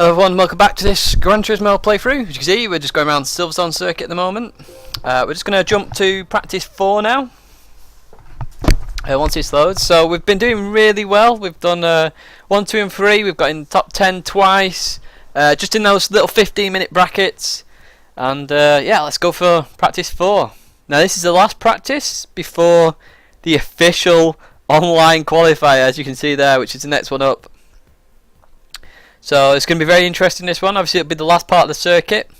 Hello everyone, welcome back to this Gran Turismo playthrough. As you can see, we're just going around Silverstone circuit at the moment. We're just going to jump to practice 4 now. Once this loads. So we've been doing really well. We've done 1, 2 and 3. We've got in top 10 twice. Just in those little 15-minute brackets. And yeah, let's go for practice 4. Now this is the last practice before the official online qualifier, as you can see there, which is the next one up. So it's going to be very interesting, this one. Obviously it'll be the last part of the circuit.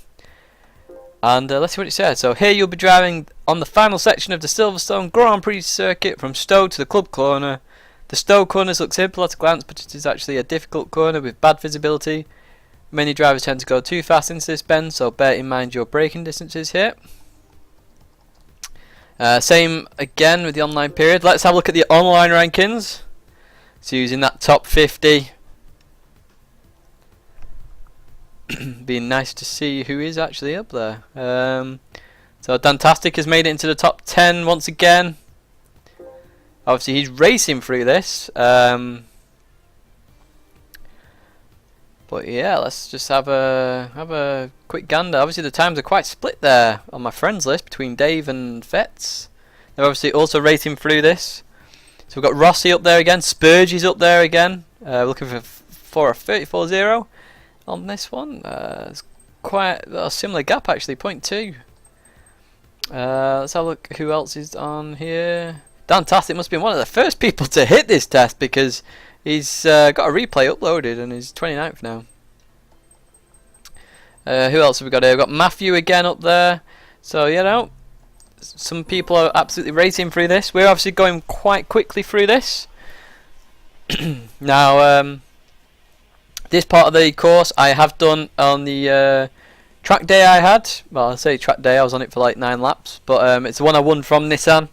And let's see what it says. So here you'll be driving on the final section of the Silverstone Grand Prix circuit from Stowe to the club corner. The Stowe corners look simple at a glance, but it is actually a difficult corner with bad visibility. Many drivers tend to go too fast into this bend, so bear in mind your braking distances here. Same again with the online period. Let's have a look at the online rankings. So using that top 50. Being nice to see who is actually up there. So Dantastic has made it into the top 10 once again. Obviously he's racing through this. But yeah, let's just have a quick gander. Obviously the times are quite split there on my friends list between Dave and Fetz. They're obviously also racing through this. So we've got Rossi up there again. Spurgey's up there again. Looking for a 34.0. On this one, it's quite a similar gap actually, 0.2. Let's have a look who else is on here. Dantastic must have been one of the first people to hit this test because he's got a replay uploaded and he's 29th now. Who else have we got here? We've got Matthew again up there. So, you know, some people are absolutely racing through this. We're obviously going quite quickly through this. Now, this part of the course I have done on the track day I had. Well, I say track day, I was on it for like 9 laps. But it's the one I won from Nissan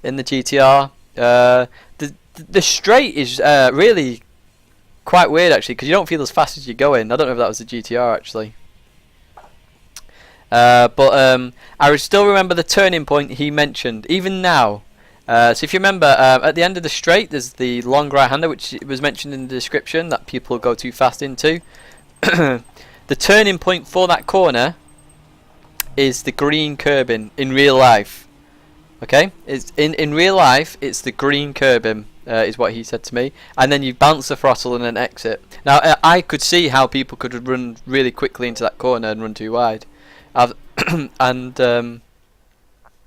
in the GTR. The straight is really quite weird actually, because you don't feel as fast as you're going. I don't know if that was the GTR actually. But I still remember the turning point he mentioned, even now. So if you remember, at the end of the straight there's the long right-hander, which was mentioned in the description that people go too fast into. The turning point for that corner is the green curbing in real life. Okay, it's in real life it's the green curbing, is what he said to me, and then you bounce the throttle and then exit. Now I could see how people could run really quickly into that corner and run too wide.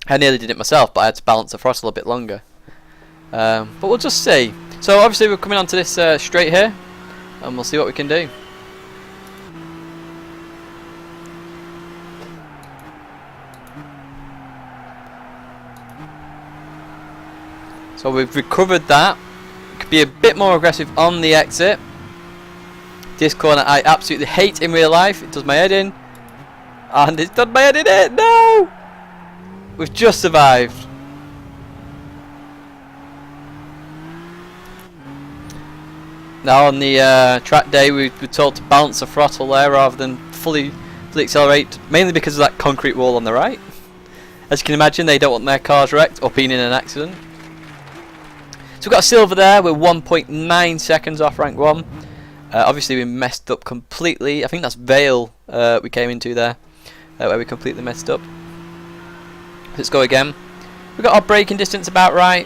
I nearly did it myself, but I had to balance the throttle a bit longer. But we'll just see. So obviously we're coming onto this straight here, and we'll see what we can do. So we've recovered that. Could be a bit more aggressive on the exit. This corner I absolutely hate in real life. It does my head in. And it's done my head in it. No! We've just survived. Now on the track day we were told to balance the throttle there rather than fully accelerate, mainly because of that concrete wall on the right. As you can imagine, they don't want their cars wrecked or being in an accident. So we've got a silver there. We're 1.9 seconds off rank 1. Obviously we messed up completely. I think that's Vale we came into there, where we completely messed up. Let's go again. We've got our braking distance about right.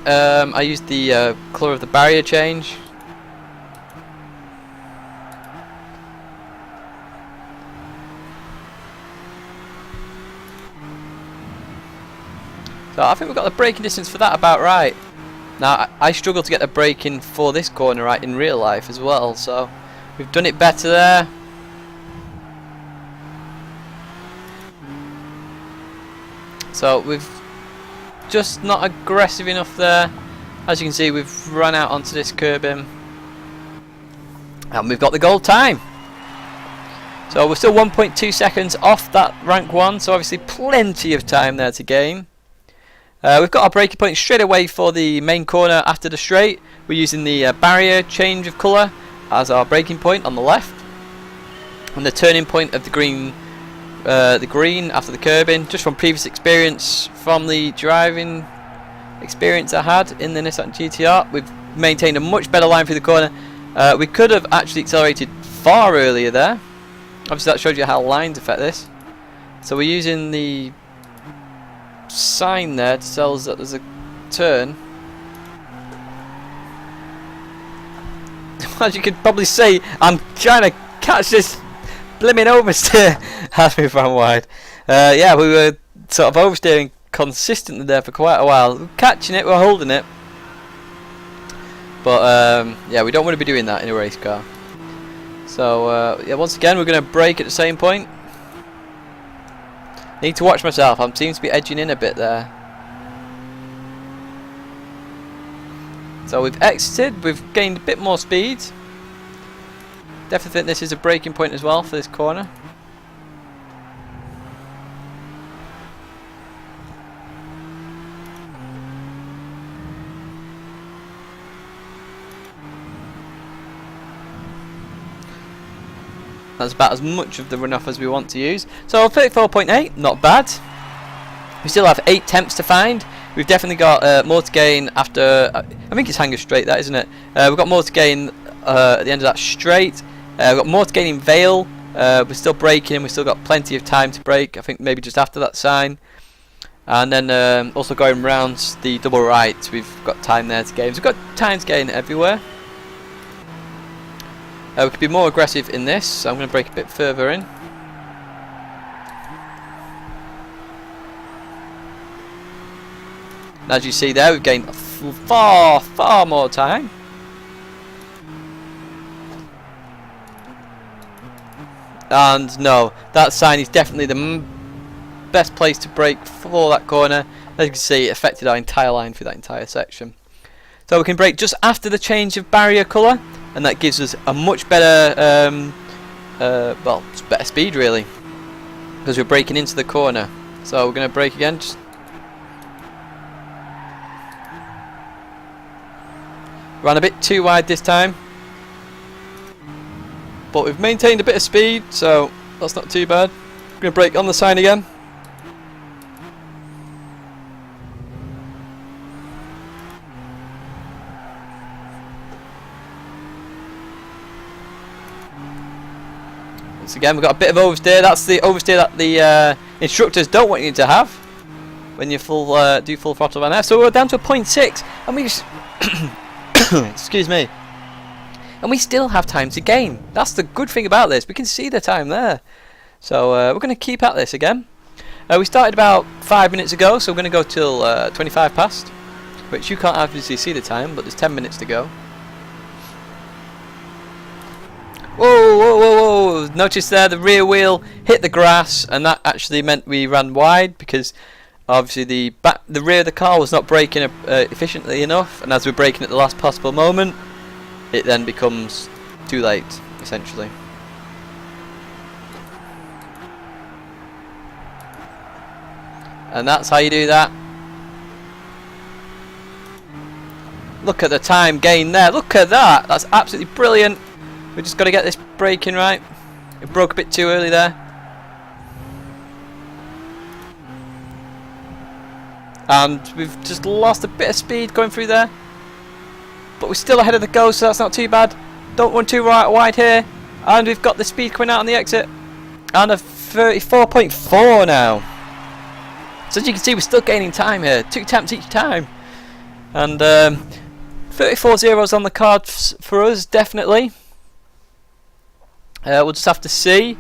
I used the colour of the barrier change. So I think we've got the braking distance for that about right. Now I struggle to get the braking for this corner right in real life as well, so we've done it better there. So we've just not aggressive enough there. As you can see, we've run out onto this curbing, and we've got the goal time. So we're still 1.2 seconds off that rank 1, so obviously plenty of time there to gain. We've got our braking point straight away for the main corner after the straight. We're using the barrier change of colour as our braking point on the left, and the turning point of the green after the curbing, just from previous experience from the driving experience I had in the Nissan GTR. We've maintained a much better line through the corner. We could have actually accelerated far earlier there. Obviously that shows you how lines affect this. So we're using the sign there to tell us that there's a turn. As you can probably see, I'm trying to catch this blimmin' oversteer as we ran wide. Yeah, we were sort of oversteering consistently there for quite a while. We're catching it, we're holding it. But yeah, we don't want to be doing that in a race car. So yeah, once again we're going to brake at the same point. Need to watch myself, I seem to be edging in a bit there. So we've exited, we've gained a bit more speed. Definitely think this is a braking point as well for this corner. That's about as much of the runoff as we want to use. So 34.8, not bad. We still have 8 temps to find. We've definitely got more to gain after, I think it's hanger straight that, isn't it? We've got more to gain at the end of that straight. We've got more to gain in Vale. We're still braking, we've still got plenty of time to brake. I think maybe just after that sign. And then also going round the double right, we've got time there to gain. We've got time to gain everywhere. We could be more aggressive in this, so I'm going to brake a bit further in. And as you see there, we've gained far more time. And no, that sign is definitely the best place to brake for that corner. As you can see, it affected our entire line through that entire section. So we can brake just after the change of barrier colour, and that gives us a much better, well, it's better speed really, because we're braking into the corner. So we're going to brake again. Just ran a bit too wide this time, but we've maintained a bit of speed, so that's not too bad. We're going to brake on the sign again. Once again, we've got a bit of oversteer. That's the oversteer that the instructors don't want you to have when you do full throttle on there. So we're down to a 0.6, and we just excuse me, and we still have time to gain. That's the good thing about this. We can see the time there. So we're going to keep at this again. We started about 5 minutes ago, so we're going to go till 25 past, which you can't obviously see the time, but there's 10 minutes to go. Whoa! Notice there the rear wheel hit the grass, and that actually meant we ran wide because obviously the rear of the car was not braking efficiently enough, and as we're braking at the last possible moment, it then becomes too late, essentially. And that's how you do that. Look at the time gain there. Look at that. That's absolutely brilliant. We just got to get this braking right. It broke a bit too early there. And we've just lost a bit of speed going through there. But we're still ahead of the Ghost, so that's not too bad. Don't run too wide here. And we've got the speed coming out on the exit. And a 34.4 now. So as you can see, we're still gaining time here. 2 temps each time. And 34 zeros on the cards for us, definitely. We'll just have to see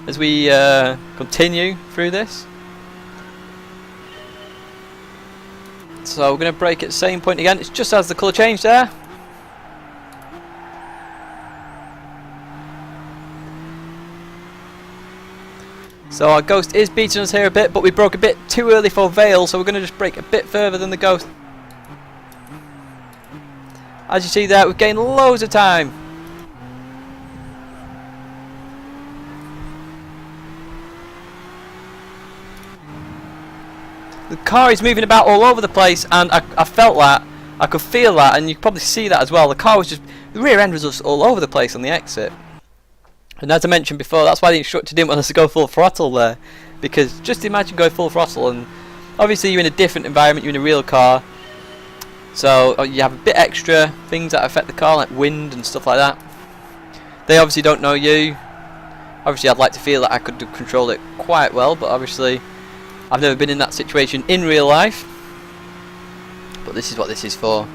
as we continue through this. So we're going to brake at the same point again. It's just as the colour change there. So our Ghost is beating us here a bit, but we broke a bit too early for Vale, so we're going to just brake a bit further than the Ghost. As you see there, we've gained loads of time. The car is moving about all over the place, and I felt that, I could feel that, and you can probably see that as well. The car was just, the rear end was just all over the place on the exit. And as I mentioned before, that's why the instructor didn't want us to go full throttle there, because just imagine going full throttle, and obviously you're in a different environment, you're in a real car, so you have a bit extra things that affect the car, like wind and stuff like that. They obviously don't know you. Obviously I'd like to feel that I could control it quite well, but obviously I've never been in that situation in real life. But this is what this is for.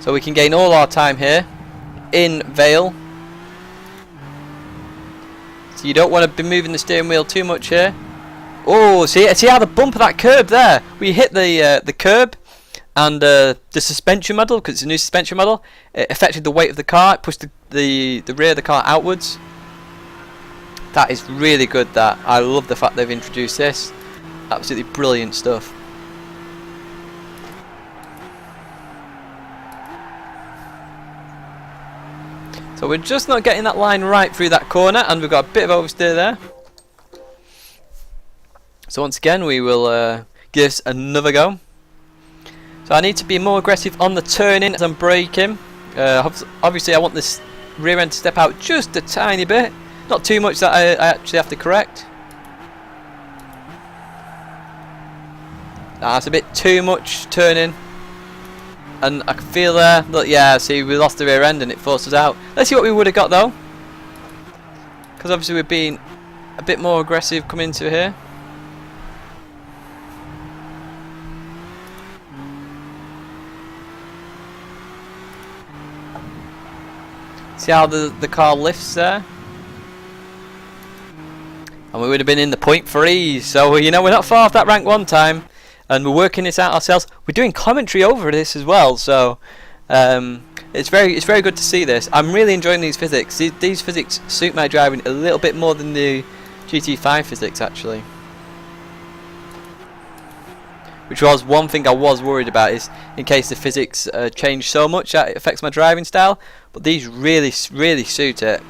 So we can gain all our time here in Vale. So you don't want to be moving the steering wheel too much here. Oh, see how the bump of that curb there. We hit the curb, and the suspension model, because it's a new suspension model, it affected the weight of the car. It pushed the rear of the car outwards. That is really good. That I love the fact they've introduced this. Absolutely brilliant stuff. So we're just not getting that line right through that corner, and we've got a bit of oversteer there. So once again we will give this another go. So I need to be more aggressive on the turning as I'm braking. Obviously I want this rear end to step out just a tiny bit. Not too much that I actually have to correct. That's a bit too much turning. And I can feel there, look, yeah, see, we lost the rear end and it forced us out. Let's see what we would have got though. Because obviously we're being a bit more aggressive coming into here. See how the car lifts there? And we would have been in the 0.3, so you know we're not far off that rank 1 time. And we're working this out ourselves. We're doing commentary over this as well, so it's very good to see this. I'm really enjoying these physics. These physics suit my driving a little bit more than the GT5 physics actually. Which was one thing I was worried about, is in case the physics change so much that it affects my driving style. But these really suit it.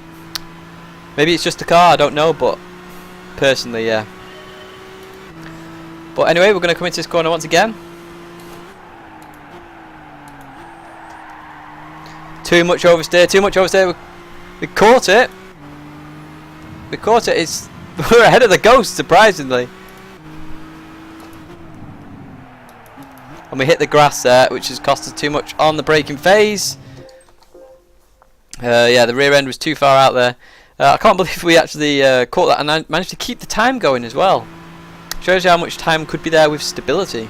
Maybe it's just the car, I don't know, but personally, yeah. But anyway, we're going to come into this corner once again. Too much oversteer, too much oversteer. We caught it. We caught it. We're ahead of the Ghost, surprisingly. And we hit the grass there, which has cost us too much on the braking phase. Yeah, the rear end was too far out there. I can't believe we actually caught that and I managed to keep the time going as well. Shows you how much time could be there with stability.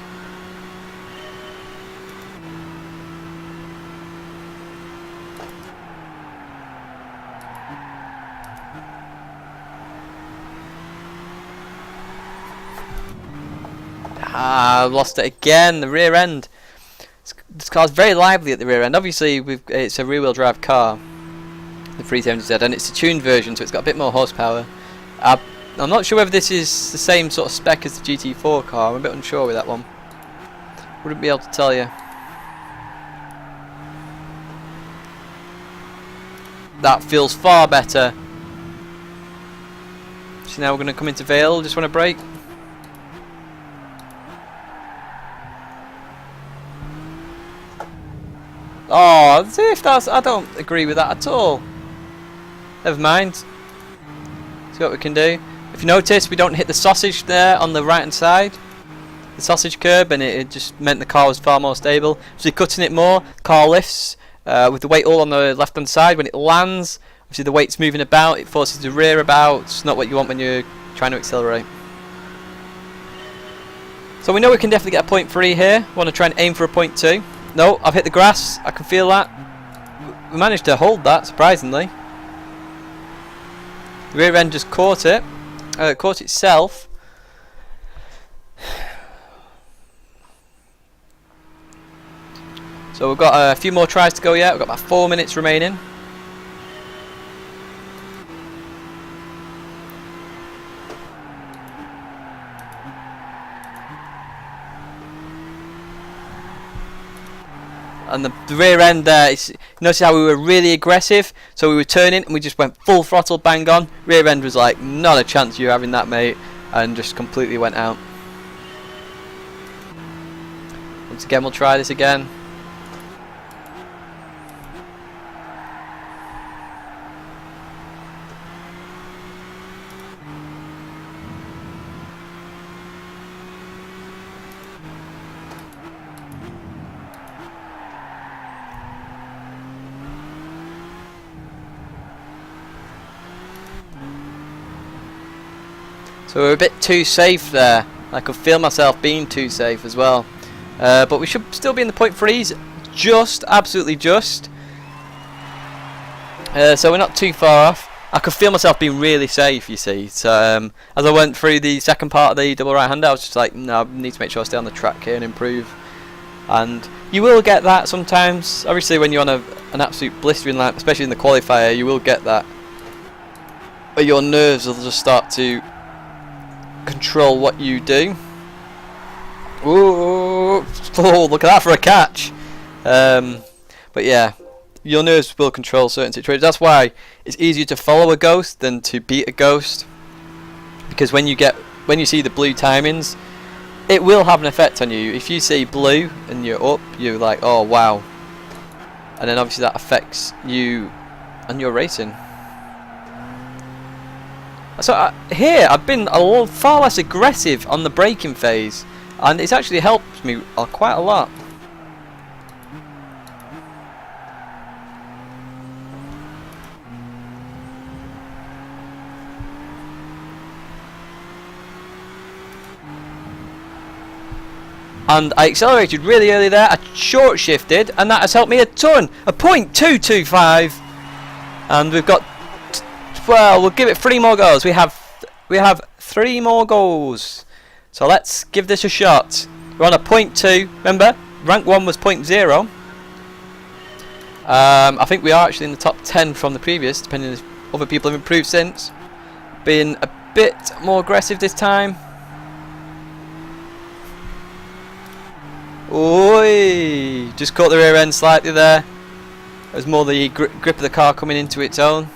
I've lost it again, the rear end. This car's very lively at the rear end. Obviously it's a rear wheel drive car, the 370Z, and it's a tuned version, so it's got a bit more horsepower. I'm not sure whether this is the same sort of spec as the GT4 car. I'm a bit unsure with that one. Wouldn't be able to tell you. That feels far better. So now we're going to come into Vale. Just want to brake. Oh, as if that's, I don't agree with that at all. Never mind. See what we can do. If you notice, we don't hit the sausage there on the right hand side, the sausage curb, and it just meant the car was far more stable. So you're cutting it more, car lifts with the weight all on the left hand side. When it lands, obviously the weight's moving about, it forces the rear about. It's not what you want when you're trying to accelerate. So we know we can definitely get a 0.3 here. Want to try and aim for a 0.2. No, I've hit the grass, I can feel that. We managed to hold that, surprisingly. The rear end just caught it. Caught itself. So we've got a few more tries to go yet. We've got about 4 minutes remaining. And the rear end there, notice how we were really aggressive, so we were turning and we just went full throttle, bang on. Rear end was like, not a chance you're having that, mate, and just completely went out. Once again, we'll try this again. So we're a bit too safe there. I could feel myself being too safe as well. But we should still be in the point threes, just, absolutely just. So we're not too far off. I could feel myself being really safe, you see. So as I went through the second part of the double right-hander, I was just like, no, I need to make sure I stay on the track here and improve. And you will get that sometimes. Obviously, when you're on an absolute blistering lap, especially in the qualifier, you will get that. But your nerves will just start to control what you do. Ooh, oh, look at that for a catch. But yeah, your nerves will control certain situations. That's why it's easier to follow a ghost than to beat a ghost, because when you see the blue timings, it will have an effect on you. If you see blue and you're up, you're like, oh wow, and then obviously that affects you and your racing. So here I've been far less aggressive on the braking phase, and it's actually helped me quite a lot. And I accelerated really early there, I short shifted, and that has helped me a ton. A .225, and we've got, well, we'll give it 3 more goals. We have 3 more goals. So let's give this a shot. We're on a .2. Remember, rank 1 was .0. I think we are actually in the top 10 from the previous, depending if other people have improved since. Been a bit more aggressive this time. Oi! Just caught the rear end slightly there. It was more the grip of the car coming into its own.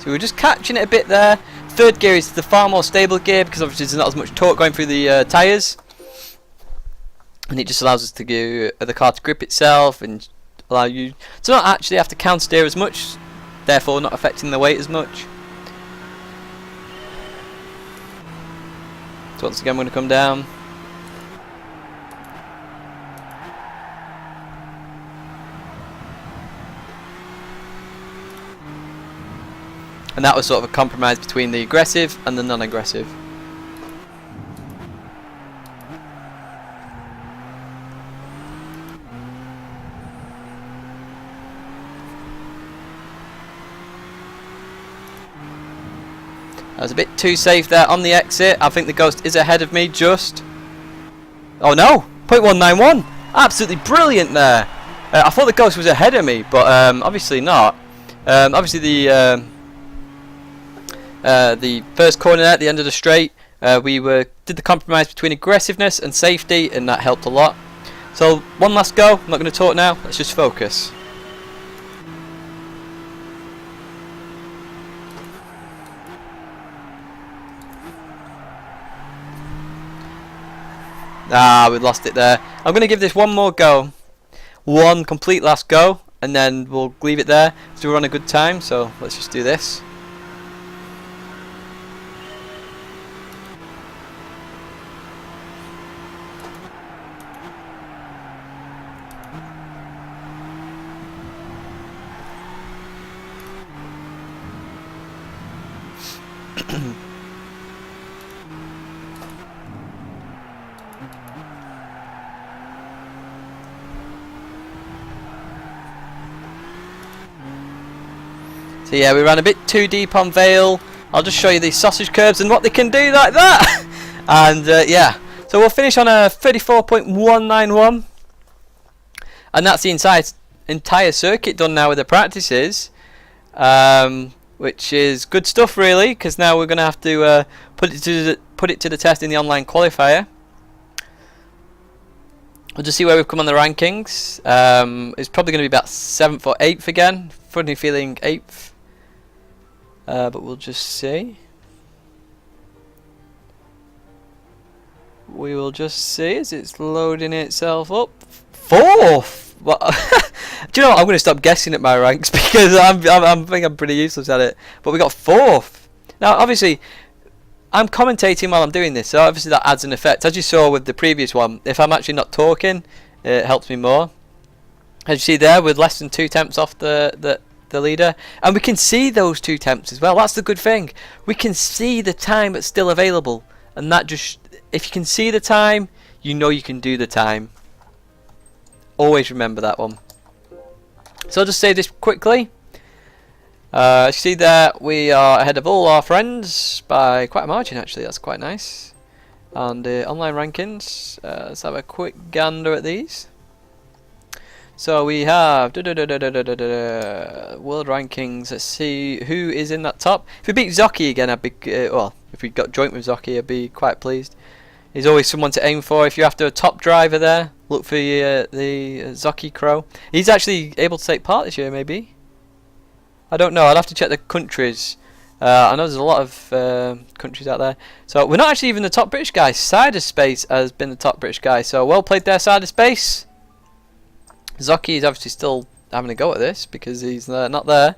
So we're just catching it a bit there. Third gear is the far more stable gear, because obviously there's not as much torque going through the tyres, and it just allows us to give the car to grip itself and allow you to not actually have to counter steer as much, therefore not affecting the weight as much. So once again I'm going to come down. And that was sort of a compromise between the aggressive and the non-aggressive. I was a bit too safe there on the exit. I think the Ghost is ahead of me just. Oh no! .191! Absolutely brilliant there! I thought the Ghost was ahead of me, but obviously not. Obviously the first corner at the end of the straight, we did the compromise between aggressiveness and safety, and that helped a lot. So one last go. I'm not going to talk now. Let's just focus. Ah, we lost it there. I'm going to give this one more go. One complete last go, and then we'll leave it there. So we're on a good time, so let's just do this. So yeah, we ran a bit too deep on Vale. I'll just show you these sausage curbs and what they can do like that. And yeah, so we'll finish on a 34.191, and that's the entire circuit done now with the practices, which is good stuff really, because now we're going to have to put it to the test in the online qualifier. We'll just see where we've come on the rankings. It's probably going to be about 7th or 8th again. Funny feeling 8th. But we'll just see. We will just see as it's loading itself up. 4th! Well, do you know what? I'm going to stop guessing at my ranks, because I think I'm pretty useless at it. But we got 4th. Now, obviously, I'm commentating while I'm doing this, so obviously that adds an effect. As you saw with the previous one, if I'm actually not talking, it helps me more. As you see there, with less than 2 temps off the leader, and we can see those 2 temps as well. That's the good thing. We can see the time that's still available, and that just, if you can see the time, you know you can do the time. Always remember that one. So I'll just say this quickly. See there, we are ahead of all our friends by quite a margin actually. That's quite nice. And online rankings, let's have a quick gander at these. So we have world rankings. Let's see who is in that top. If we beat Zocky again, I'd be well. If we got joint with Zocky, I'd be quite pleased. He's always someone to aim for. If you're after a top driver there, look for the Zocky Crow. He's actually able to take part this year, maybe. I don't know. I'd have to check the countries. I know there's a lot of countries out there. So we're not actually even the top British guy. Side of Space has been the top British guy. So well played there, Side of Space. Zocky is obviously still having a go at this because he's not there,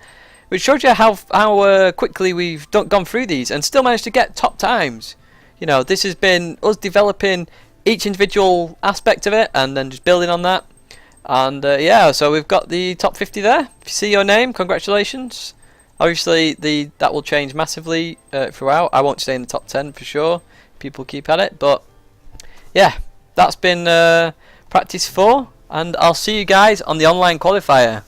which shows you how quickly we've gone through these and still managed to get top times. You know, this has been us developing each individual aspect of it and then just building on that. And yeah, so we've got the top 50 there. If you see your name, congratulations. Obviously, that will change massively throughout. I won't stay in the top 10 for sure. People keep at it, but yeah, that's been practice 4. And I'll see you guys on the online qualifier.